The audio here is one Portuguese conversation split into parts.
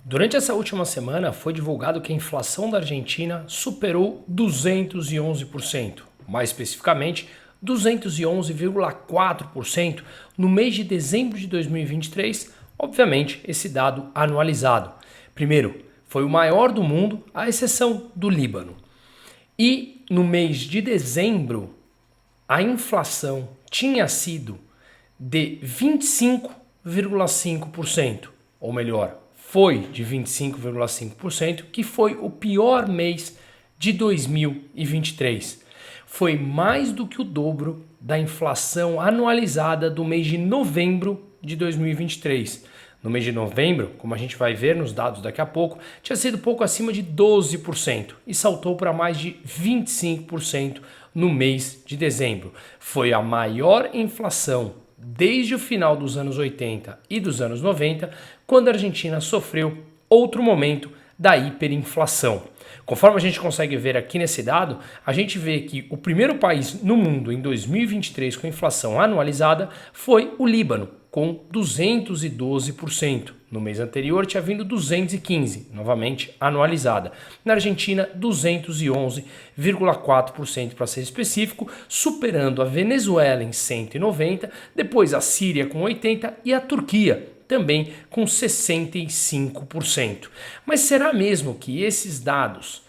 Durante essa última semana, foi divulgado que a inflação da Argentina superou 211%, mais especificamente 211,4% no mês de dezembro de 2023, obviamente esse dado anualizado. Primeiro, foi o maior do mundo, à exceção do Líbano. E no mês de dezembro, a inflação tinha sido de 25,5%, ou melhor, foi de 25,5%, que foi o pior mês de 2023. Foi mais do que o dobro da inflação anualizada do mês de novembro de 2023. No mês de novembro, como a gente vai ver nos dados daqui a pouco, tinha sido pouco acima de 12% e saltou para mais de 25% no mês de dezembro. Foi a maior inflação desde o final dos anos 80 e dos anos 90, quando a Argentina sofreu outro momento da hiperinflação. Conforme a gente consegue ver aqui nesse dado, a gente vê que o primeiro país no mundo em 2023 com inflação anualizada foi o Líbano, com 212%. No mês anterior tinha vindo 215%, novamente anualizada. Na Argentina, 211,4% para ser específico, superando a Venezuela em 190%, depois a Síria com 80% e a Turquia também com 65%. Mas será mesmo que esses dados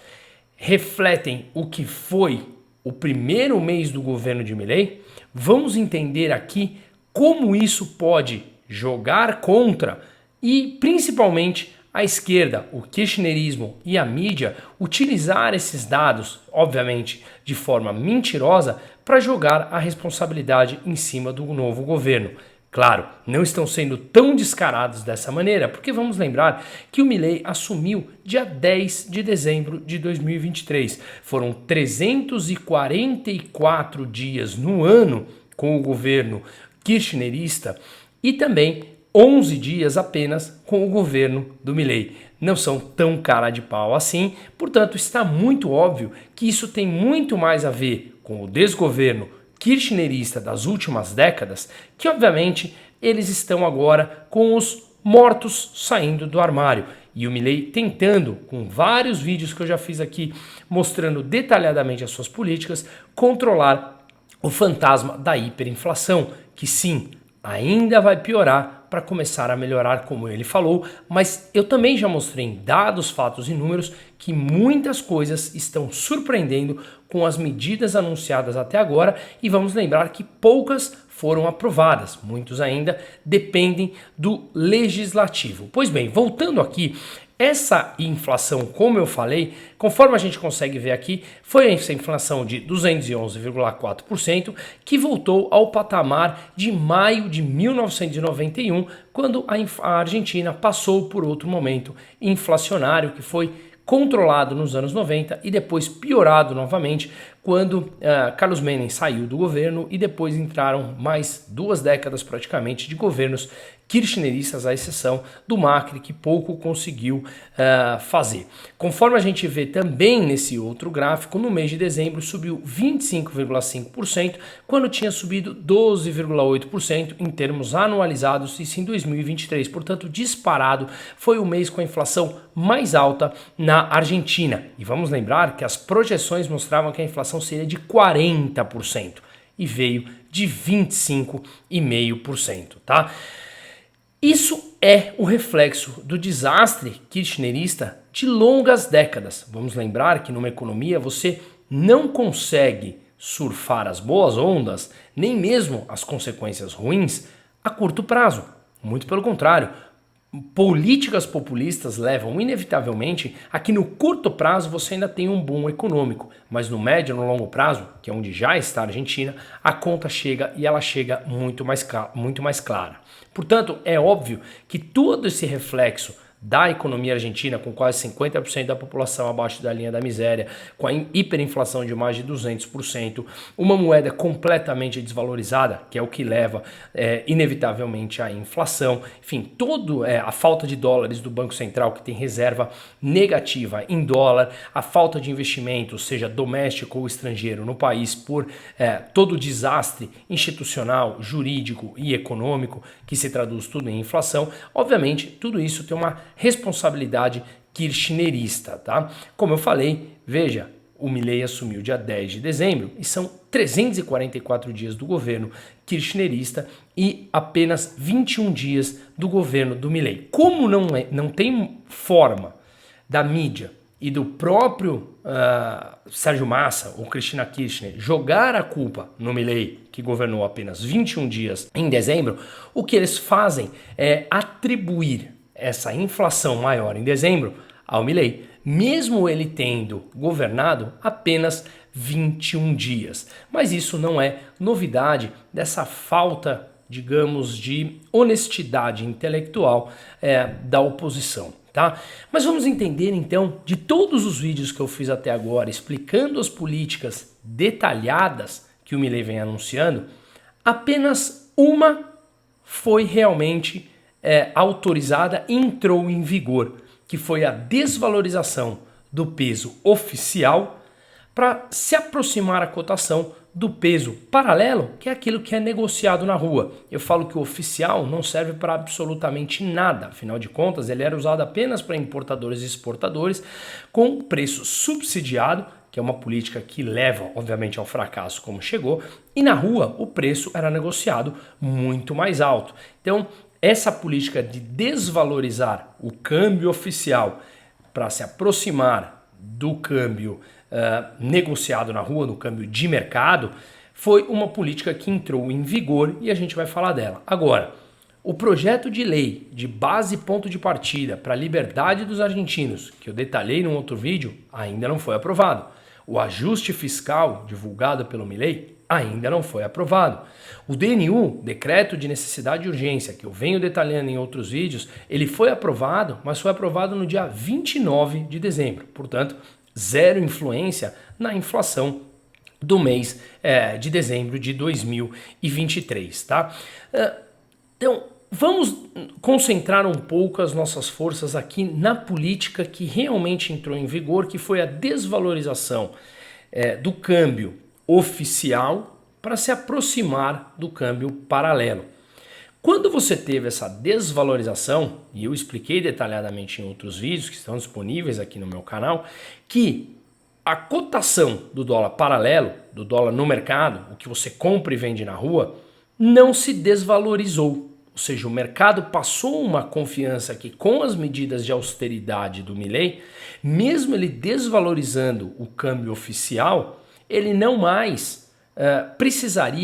refletem o que foi o primeiro mês do governo de Milei? Vamos entender aqui como isso pode jogar contra e, principalmente, a esquerda, o kirchnerismo e a mídia utilizar esses dados, obviamente de forma mentirosa, para jogar a responsabilidade em cima do novo governo. Claro, não estão sendo tão descarados dessa maneira, porque vamos lembrar que o Milei assumiu dia 10 de dezembro de 2023. Foram 344 dias no ano com o governo kirchnerista e também 11 dias apenas com o governo do Milei. Não são tão cara de pau assim, portanto está muito óbvio que isso tem muito mais a ver com o desgoverno kirchnerista das últimas décadas, que obviamente eles estão agora com os mortos saindo do armário. E o Milei tentando, com vários vídeos que eu já fiz aqui, mostrando detalhadamente as suas políticas, controlar o fantasma da hiperinflação, que sim, ainda vai piorar para começar a melhorar, como ele falou, mas eu também já mostrei em dados, fatos e números que muitas coisas estão surpreendendo com as medidas anunciadas até agora e vamos lembrar que poucas foram aprovadas, muitos ainda dependem do legislativo. Pois bem, voltando aqui, essa inflação, como eu falei, conforme a gente consegue ver aqui, foi essa inflação de 211,4% que voltou ao patamar de maio de 1991, quando a Argentina passou por outro momento inflacionário que foi controlado nos anos 90 e depois piorado novamente quando Carlos Menem saiu do governo e depois entraram mais 2 décadas praticamente de governos kirchneristas, à exceção do Macri, que pouco conseguiu fazer. Conforme a gente vê também nesse outro gráfico, no mês de dezembro subiu 25,5%, quando tinha subido 12,8% em termos anualizados, isso em 2023. Portanto, disparado, foi o mês com a inflação mais alta na Argentina. E vamos lembrar que as projeções mostravam que a inflação seria de 40% e veio de 25,5%, tá? Isso é o reflexo do desastre kirchnerista de longas décadas. Vamos lembrar que numa economia você não consegue surfar as boas ondas, nem mesmo as consequências ruins, a curto prazo. Muito pelo contrário. Políticas populistas levam inevitavelmente a que no curto prazo você ainda tem um boom econômico, mas no médio e no longo prazo, que é onde já está a Argentina, a conta chega e ela chega muito mais clara. Portanto, é óbvio que todo esse reflexo da economia argentina, com quase 50% da população abaixo da linha da miséria, com a hiperinflação de mais de 200%, uma moeda completamente desvalorizada, que é o que leva inevitavelmente à inflação, enfim, a falta de dólares do Banco Central, que tem reserva negativa em dólar, a falta de investimento, seja doméstico ou estrangeiro, no país por todo o desastre institucional, jurídico e econômico, que se traduz tudo em inflação, obviamente tudo isso tem uma responsabilidade kirchnerista, tá? Como eu falei, veja, o Milei assumiu dia 10 de dezembro e são 344 dias do governo kirchnerista e apenas 21 dias do governo do Milei. Como não tem forma da mídia e do próprio Sérgio Massa ou Cristina Kirchner jogar a culpa no Milei, que governou apenas 21 dias em dezembro, o que eles fazem é atribuir essa inflação maior em dezembro ao Milei, mesmo ele tendo governado apenas 21 dias. Mas isso não é novidade dessa falta, digamos, de honestidade intelectual da oposição. Tá? Mas vamos entender então, de todos os vídeos que eu fiz até agora, explicando as políticas detalhadas que o Milei vem anunciando, apenas uma foi realmente autorizada e entrou em vigor, que foi a desvalorização do peso oficial para se aproximar a cotação do peso paralelo, que é aquilo que é negociado na rua. Eu falo que o oficial não serve para absolutamente nada, afinal de contas ele era usado apenas para importadores e exportadores com preço subsidiado, que é uma política que leva obviamente ao fracasso como chegou, e na rua o preço era negociado muito mais alto. Então essa política de desvalorizar o câmbio oficial para se aproximar do câmbio negociado na rua, no câmbio de mercado, foi uma política que entrou em vigor e a gente vai falar dela. Agora, o projeto de lei de base e ponto de partida para a liberdade dos argentinos, que eu detalhei num outro vídeo, ainda não foi aprovado. O ajuste fiscal divulgado pelo Milei ainda não foi aprovado. O DNU, Decreto de Necessidade e Urgência, que eu venho detalhando em outros vídeos, ele foi aprovado, mas foi aprovado no dia 29 de dezembro. Portanto, zero influência na inflação do mês de dezembro de 2023, tá? Então, vamos concentrar um pouco as nossas forças aqui na política que realmente entrou em vigor, que foi a desvalorização do câmbio oficial para se aproximar do câmbio paralelo. Quando você teve essa desvalorização, e eu expliquei detalhadamente em outros vídeos que estão disponíveis aqui no meu canal, que a cotação do dólar paralelo, do dólar no mercado, o que você compra e vende na rua, não se desvalorizou. Ou seja, o mercado passou uma confiança que com as medidas de austeridade do Milei, mesmo ele desvalorizando o câmbio oficial, ele não mais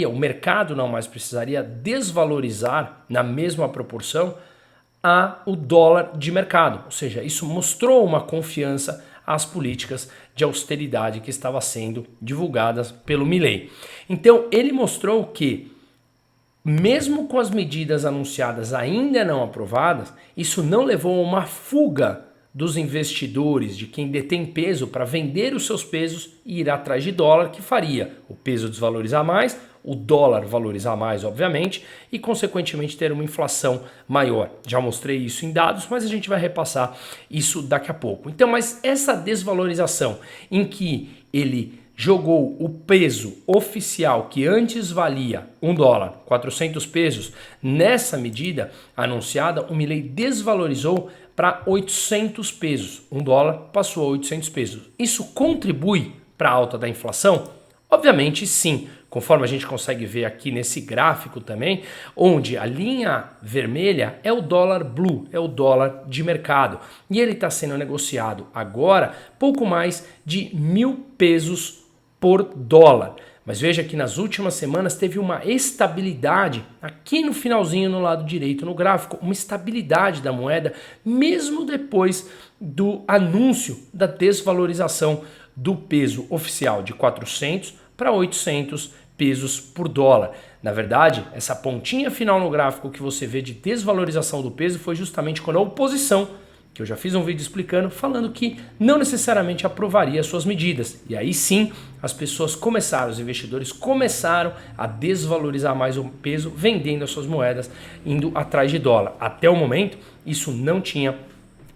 o mercado não mais precisaria desvalorizar na mesma proporção o dólar de mercado. Ou seja, isso mostrou uma confiança às políticas de austeridade que estavam sendo divulgadas pelo Milei. Então, ele mostrou que, mesmo com as medidas anunciadas ainda não aprovadas, isso não levou a uma fuga dos investidores, de quem detém peso, para vender os seus pesos e ir atrás de dólar, que faria o peso desvalorizar mais, o dólar valorizar mais, obviamente, e consequentemente ter uma inflação maior. Já mostrei isso em dados, mas a gente vai repassar isso daqui a pouco. Então, mas essa desvalorização em que ele jogou o peso oficial, que antes valia $1, 400 pesos, nessa medida anunciada, o Milei desvalorizou para 800 pesos. $1 passou a 800 pesos. Isso contribui para a alta da inflação? Obviamente sim, conforme a gente consegue ver aqui nesse gráfico também, onde a linha vermelha é o dólar blue, é o dólar de mercado. E ele está sendo negociado agora pouco mais de 1.000 pesos por dólar. Mas veja que nas últimas semanas teve uma estabilidade, aqui no finalzinho no lado direito no gráfico, uma estabilidade da moeda, mesmo depois do anúncio da desvalorização do peso oficial de 400 para 800 pesos por dólar. Na verdade, essa pontinha final no gráfico que você vê de desvalorização do peso foi justamente quando a oposição, que eu já fiz um vídeo explicando, falando que não necessariamente aprovaria suas medidas. E aí sim, as pessoas começaram, os investidores começaram a desvalorizar mais o peso, vendendo as suas moedas, indo atrás de dólar. Até o momento, isso não tinha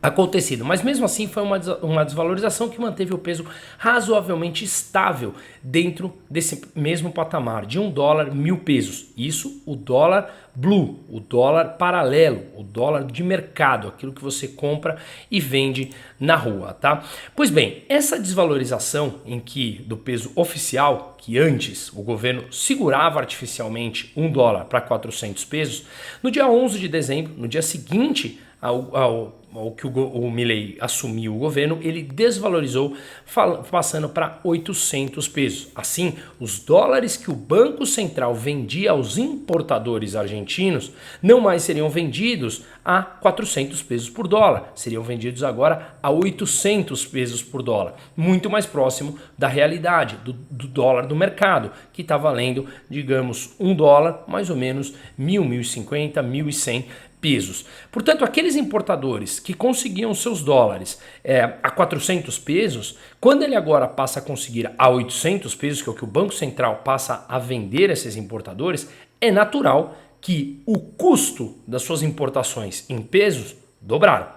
acontecido, mas mesmo assim foi uma desvalorização que manteve o peso razoavelmente estável dentro desse mesmo patamar de $1, 1.000 pesos. Isso o dólar blue, o dólar paralelo, o dólar de mercado, aquilo que você compra e vende na rua, tá? Pois bem, essa desvalorização do peso oficial, que antes o governo segurava artificialmente $1 para 400 pesos, no dia 11 de dezembro, no dia seguinte ao que o Milei assumiu o governo, ele desvalorizou, passando para 800 pesos. Assim, os dólares que o Banco Central vendia aos importadores argentinos não mais seriam vendidos a 400 pesos por dólar, seriam vendidos agora a 800 pesos por dólar, muito mais próximo da realidade, do dólar do mercado, que está valendo, digamos, $1, mais ou menos 1.050, 1.100 pesos. Portanto, aqueles importadores que conseguiam seus dólares a 400 pesos, quando ele agora passa a conseguir a 800 pesos, que é o que o Banco Central passa a vender a esses importadores, é natural que o custo das suas importações em pesos dobraram.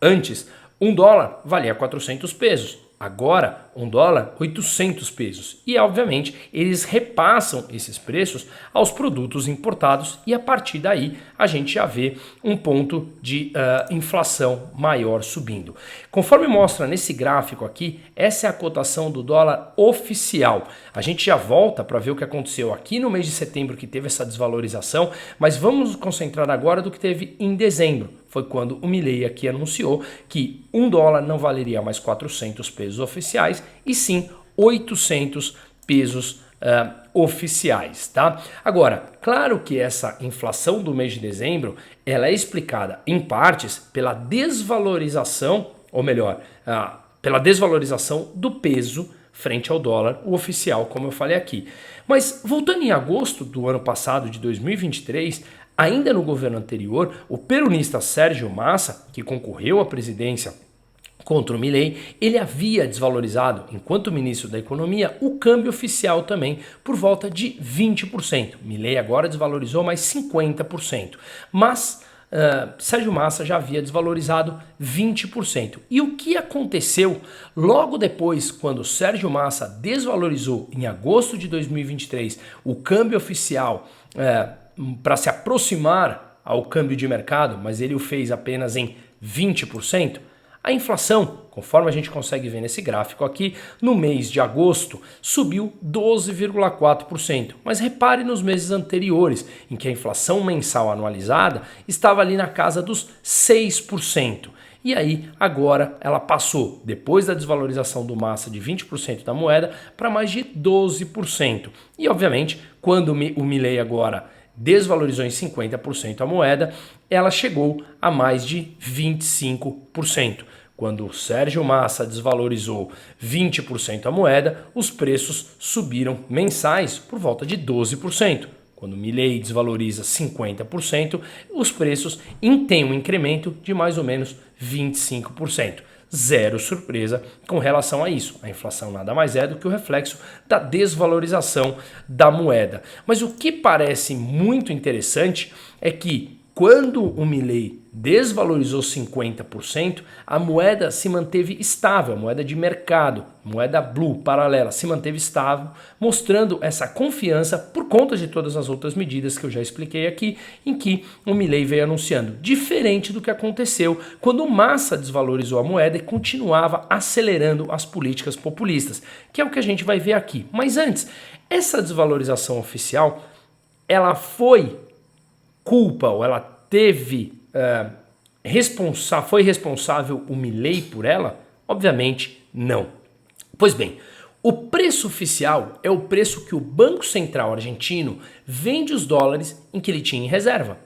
Antes, $1 valia 400 pesos. Agora, $1, 800 pesos. E, obviamente, eles repassam esses preços aos produtos importados e, a partir daí, a gente já vê um ponto de inflação maior subindo. Conforme mostra nesse gráfico aqui, essa é a cotação do dólar oficial. A gente já volta para ver o que aconteceu aqui no mês de setembro, que teve essa desvalorização, mas vamos nos concentrar agora do que teve em dezembro. Foi quando o Milei aqui anunciou que $1 não valeria mais 400 pesos oficiais, e sim 800 pesos oficiais, tá? Agora, claro que essa inflação do mês de dezembro, ela é explicada em partes pela desvalorização, ou melhor, pela desvalorização do peso frente ao dólar, o oficial, como eu falei aqui. Mas voltando em agosto do ano passado, de 2023, ainda no governo anterior, o peronista Sérgio Massa, que concorreu à presidência contra o Milei, ele havia desvalorizado, enquanto ministro da Economia, o câmbio oficial também por volta de 20%. Milei agora desvalorizou mais 50%. Mas Sérgio Massa já havia desvalorizado 20%. E o que aconteceu logo depois, quando Sérgio Massa desvalorizou em agosto de 2023 o câmbio oficial para se aproximar ao câmbio de mercado, mas ele o fez apenas em 20%, a inflação, conforme a gente consegue ver nesse gráfico aqui, no mês de agosto subiu 12,4%. Mas repare nos meses anteriores, em que a inflação mensal anualizada estava ali na casa dos 6%. E aí, agora, ela passou, depois da desvalorização do Massa de 20% da moeda, para mais de 12%. E, obviamente, quando o Milei agora desvalorizou em 50% a moeda, ela chegou a mais de 25%. Quando o Sérgio Massa desvalorizou 20% a moeda, os preços subiram mensais por volta de 12%. Quando o Milei desvaloriza 50%, os preços têm um incremento de mais ou menos 25%. Zero surpresa com relação a isso. A inflação nada mais é do que o reflexo da desvalorização da moeda. Mas o que parece muito interessante é que quando o Milei desvalorizou 50%, a moeda se manteve estável, a moeda de mercado, moeda blue paralela, se manteve estável, mostrando essa confiança por conta de todas as outras medidas que eu já expliquei aqui, em que o Milei veio anunciando, diferente do que aconteceu quando o Massa desvalorizou a moeda e continuava acelerando as políticas populistas, que é o que a gente vai ver aqui. Mas antes, essa desvalorização oficial, ela foi culpa, ou ela teve foi responsável o Milei por ela? Obviamente não. Pois bem, o preço oficial é o preço que o Banco Central argentino vende os dólares em que ele tinha em reserva.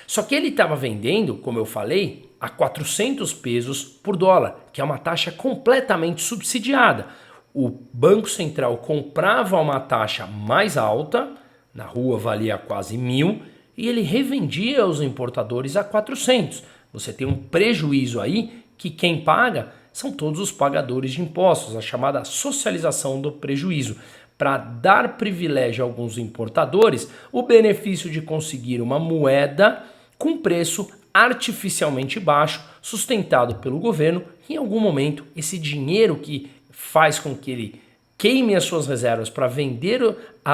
Só que ele estava vendendo, como eu falei, a 400 pesos por dólar, que é uma taxa completamente subsidiada. O Banco Central comprava uma taxa mais alta, na rua valia quase 1.000, e ele revendia aos importadores a 400. Você tem um prejuízo aí que quem paga são todos os pagadores de impostos, a chamada socialização do prejuízo. Para dar privilégio a alguns importadores, o benefício de conseguir uma moeda com preço artificialmente baixo, sustentado pelo governo. Em algum momento, esse dinheiro que faz com que ele queime as suas reservas para vender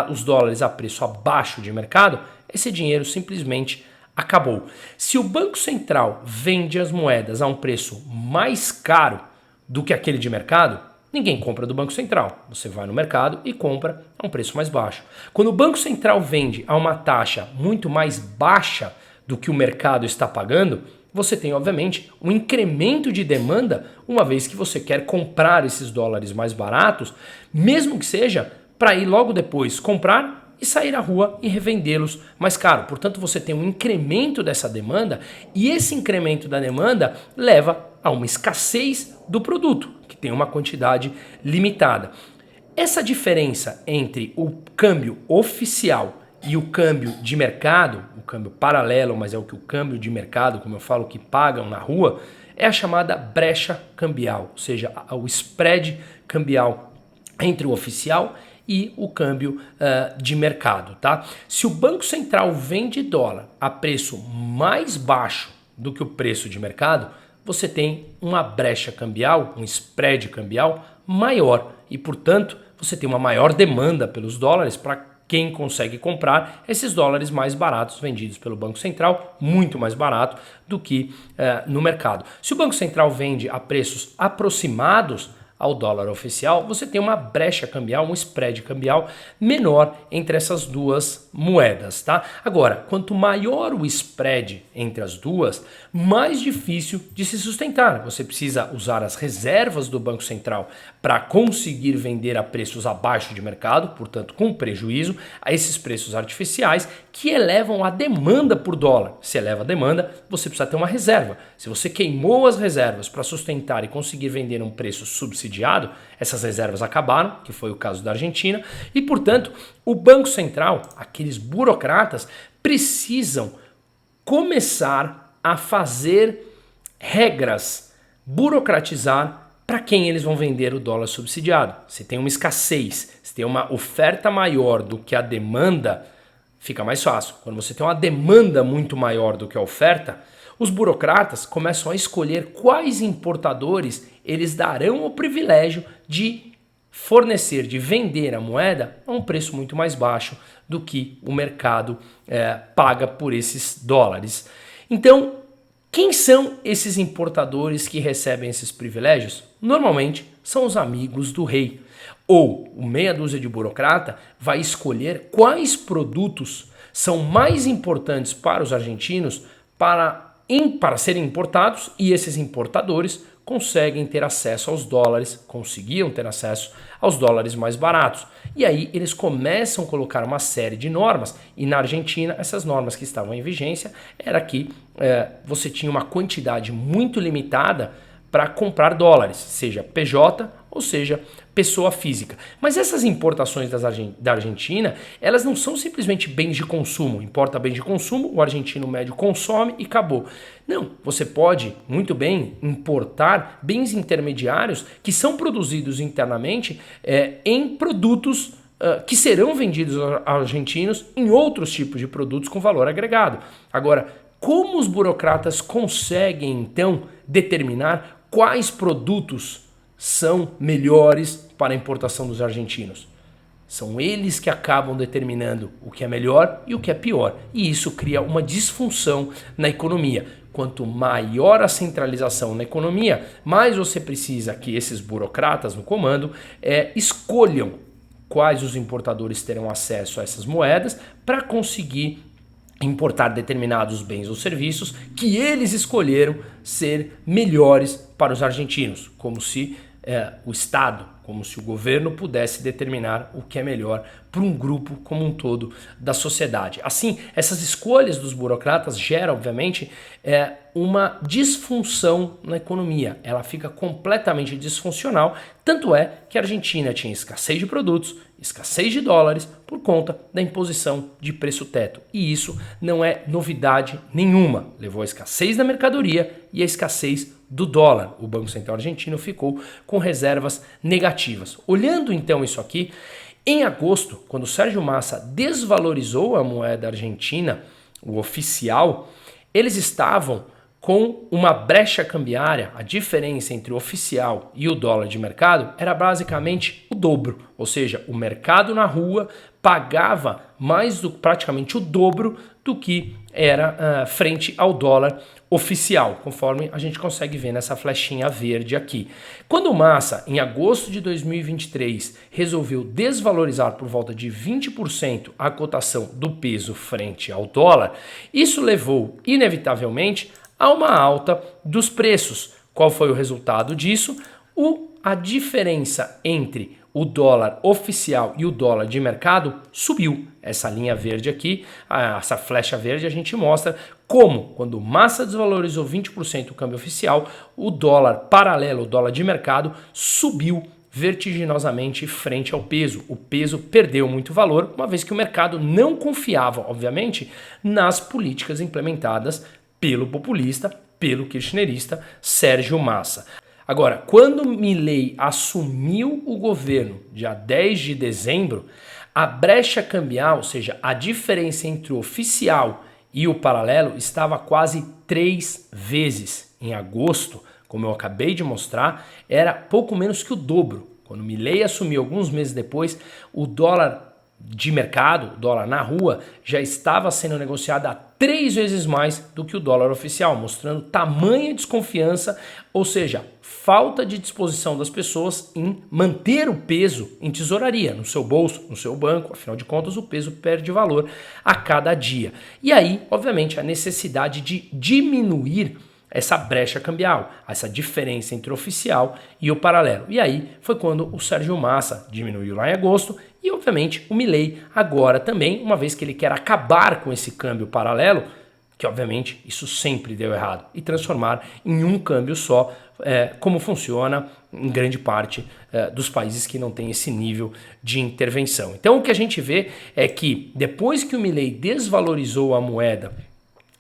os dólares a preço abaixo de mercado, esse dinheiro simplesmente acabou. Se o Banco Central vende as moedas a um preço mais caro do que aquele de mercado, ninguém compra do Banco Central. Você vai no mercado e compra a um preço mais baixo. Quando o Banco Central vende a uma taxa muito mais baixa do que o mercado está pagando, você tem, obviamente, um incremento de demanda, uma vez que você quer comprar esses dólares mais baratos, mesmo que seja para ir logo depois comprar e sair à rua e revendê-los mais caro. Portanto, você tem um incremento dessa demanda e esse incremento da demanda leva a uma escassez do produto, que tem uma quantidade limitada. Essa diferença entre o câmbio oficial e o câmbio de mercado, o câmbio paralelo, mas é o que o câmbio de mercado, como eu falo, que pagam na rua, é a chamada brecha cambial, ou seja, o spread cambial entre o oficial e o câmbio de mercado, tá? Se o Banco Central vende dólar a preço mais baixo do que o preço de mercado, você tem uma brecha cambial, um spread cambial maior e, portanto, você tem uma maior demanda pelos dólares para quem consegue comprar esses dólares mais baratos vendidos pelo Banco Central, muito mais barato do que no mercado. Se o Banco Central vende a preços aproximados ao dólar oficial, você tem uma brecha cambial, um spread cambial menor entre essas duas moedas, tá? Agora, quanto maior o spread entre as duas, mais difícil de se sustentar. Você precisa usar as reservas do Banco Central para conseguir vender a preços abaixo de mercado, portanto, com prejuízo a esses preços artificiais que elevam a demanda por dólar. Se eleva a demanda, você precisa ter uma reserva. Se você queimou as reservas para sustentar e conseguir vender um preço subsidiado, essas reservas acabaram, que foi o caso da Argentina, e, portanto, o Banco Central, aqueles burocratas, precisam começar a fazer regras, burocratizar para quem eles vão vender o dólar subsidiado. Se tem uma escassez, se tem uma oferta maior do que a demanda, fica mais fácil. Quando você tem uma demanda muito maior do que a oferta, os burocratas começam a escolher quais importadores eles darão o privilégio de fornecer, de vender a moeda a um preço muito mais baixo do que o mercado paga por esses dólares. Então, quem são esses importadores que recebem esses privilégios? Normalmente são os amigos do rei. Ou o meia dúzia de burocrata vai escolher quais produtos são mais importantes para os argentinos para serem importados, e esses importadores conseguem ter acesso aos dólares, conseguiam ter acesso aos dólares mais baratos. E aí eles começam a colocar uma série de normas, e na Argentina essas normas que estavam em vigência era que você tinha uma quantidade muito limitada para comprar dólares, seja PJ ou seja pessoa física. Mas essas importações da Argentina, elas não são simplesmente bens de consumo. Importa bens de consumo, o argentino médio consome e acabou. Não, você pode muito bem importar bens intermediários que são produzidos internamente em produtos que serão vendidos aos argentinos em outros tipos de produtos com valor agregado. Agora, como os burocratas conseguem então determinar quais produtos são melhores para a importação dos argentinos? São eles que acabam determinando o que é melhor e o que é pior. E isso cria uma disfunção na economia. Quanto maior a centralização na economia, mais você precisa que esses burocratas no comando escolham quais os importadores terão acesso a essas moedas para conseguir importar determinados bens ou serviços que eles escolheram ser melhores para os argentinos, como se o Estado, como se o governo pudesse determinar o que é melhor para um grupo como um todo da sociedade. Assim, essas escolhas dos burocratas geram, obviamente, uma disfunção na economia. Ela fica completamente disfuncional, tanto é que a Argentina tinha escassez de produtos, escassez de dólares por conta da imposição de preço teto. E isso não é novidade nenhuma. Levou à escassez da mercadoria e à escassez do dólar. O Banco Central argentino ficou com reservas negativas. Olhando então isso aqui, em agosto, quando o Sérgio Massa desvalorizou a moeda argentina, o oficial, eles estavam com uma brecha cambiária, a diferença entre o oficial e o dólar de mercado era basicamente o dobro, ou seja, o mercado na rua pagava praticamente o dobro do que era frente ao dólar oficial, conforme a gente consegue ver nessa flechinha verde aqui. Quando o Massa, em agosto de 2023, resolveu desvalorizar por volta de 20% a cotação do peso frente ao dólar, isso levou, inevitavelmente, a uma alta dos preços. Qual foi o resultado disso? A diferença entre o dólar oficial e o dólar de mercado subiu. Essa linha verde aqui, essa flecha verde, a gente mostra como, quando o Massa desvalorizou 20% o câmbio oficial, o dólar paralelo, o dólar de mercado, subiu vertiginosamente frente ao peso. O peso perdeu muito valor, uma vez que o mercado não confiava, obviamente, nas políticas implementadas pelo populista, pelo kirchnerista Sérgio Massa. Agora, quando Milei assumiu o governo, dia 10 de dezembro, a brecha cambial, ou seja, a diferença entre o oficial e o paralelo, estava quase 3 vezes. Em agosto, como eu acabei de mostrar, era pouco menos que o dobro. Quando Milei assumiu alguns meses depois, o dólar de mercado, o dólar na rua, já estava sendo negociado a 3 vezes mais do que o dólar oficial, mostrando tamanha desconfiança, ou seja, falta de disposição das pessoas em manter o peso em tesouraria, no seu bolso, no seu banco. Afinal de contas, o peso perde valor a cada dia. E aí, obviamente, a necessidade de diminuir essa brecha cambial, essa diferença entre o oficial e o paralelo. E aí foi quando o Sérgio Massa diminuiu lá em agosto e, obviamente, o Milei agora também, uma vez que ele quer acabar com esse câmbio paralelo, que, obviamente, isso sempre deu errado, e transformar em um câmbio só, como funciona em grande parte dos países que não têm esse nível de intervenção. Então, o que a gente vê é que, depois que o Milei desvalorizou a moeda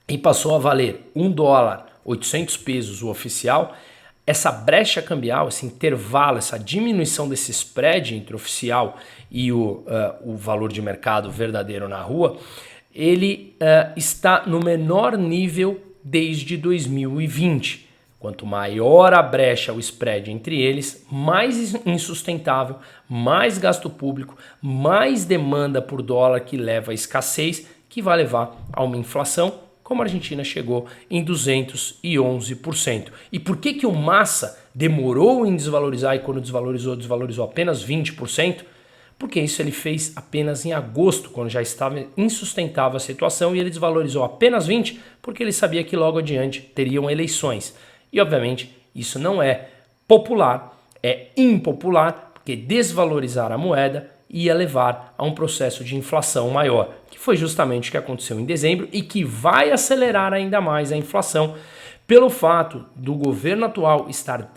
e passou a valer $1, 800 pesos o oficial, essa brecha cambial, esse intervalo, essa diminuição desse spread entre o oficial e o valor de mercado verdadeiro na rua, ele está no menor nível desde 2020. Quanto maior a brecha, o spread entre eles, mais insustentável, mais gasto público, mais demanda por dólar que leva à escassez, que vai levar a uma inflação, como a Argentina chegou em 211%. E por que o Massa demorou em desvalorizar e quando desvalorizou apenas 20%? Porque isso ele fez apenas em agosto, quando já estava insustentável a situação, e ele desvalorizou apenas 20% porque ele sabia que logo adiante teriam eleições. E obviamente isso não é popular, é impopular, porque desvalorizar a moeda ia levar a um processo de inflação maior, que foi justamente o que aconteceu em dezembro e que vai acelerar ainda mais a inflação pelo fato do governo atual estar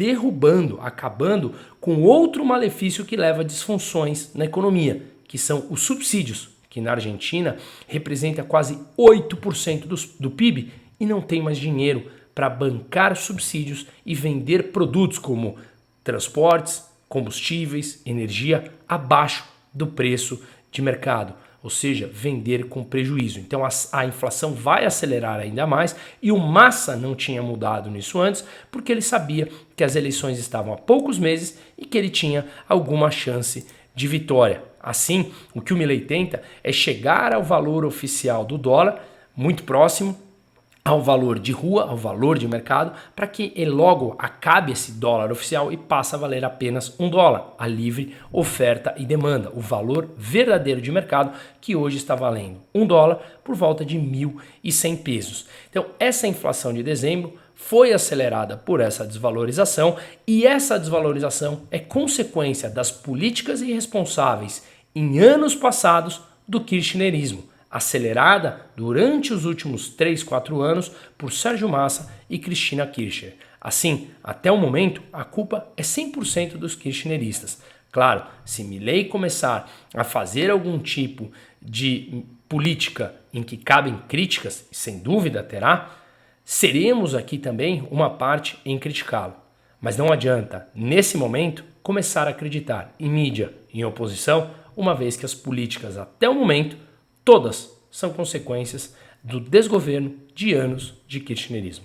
acabando com outro malefício que leva a disfunções na economia, que são os subsídios, que na Argentina representa quase 8% do PIB e não tem mais dinheiro para bancar subsídios e vender produtos como transportes, combustíveis, energia abaixo do preço de mercado, ou seja, vender com prejuízo. Então a inflação vai acelerar ainda mais e o Massa não tinha mudado nisso antes porque ele sabia que as eleições estavam há poucos meses e que ele tinha alguma chance de vitória. Assim, o que o Milei tenta é chegar ao valor oficial do dólar, muito próximo ao valor de rua, ao valor de mercado, para que logo acabe esse dólar oficial e passe a valer apenas $1, a livre oferta e demanda, o valor verdadeiro de mercado que hoje está valendo $1 por volta de 1.100 pesos. Então essa inflação de dezembro foi acelerada por essa desvalorização e essa desvalorização é consequência das políticas irresponsáveis em anos passados do kirchnerismo, acelerada durante os últimos 3, 4 anos por Sérgio Massa e Cristina Kirchner. Assim, até o momento, a culpa é 100% dos kirchneristas. Claro, se Milei começar a fazer algum tipo de política em que cabem críticas, e sem dúvida terá, seremos aqui também uma parte em criticá-lo. Mas não adianta, nesse momento, começar a acreditar em mídia, em oposição, uma vez que as políticas até o momento todas são consequências do desgoverno de anos de kirchnerismo.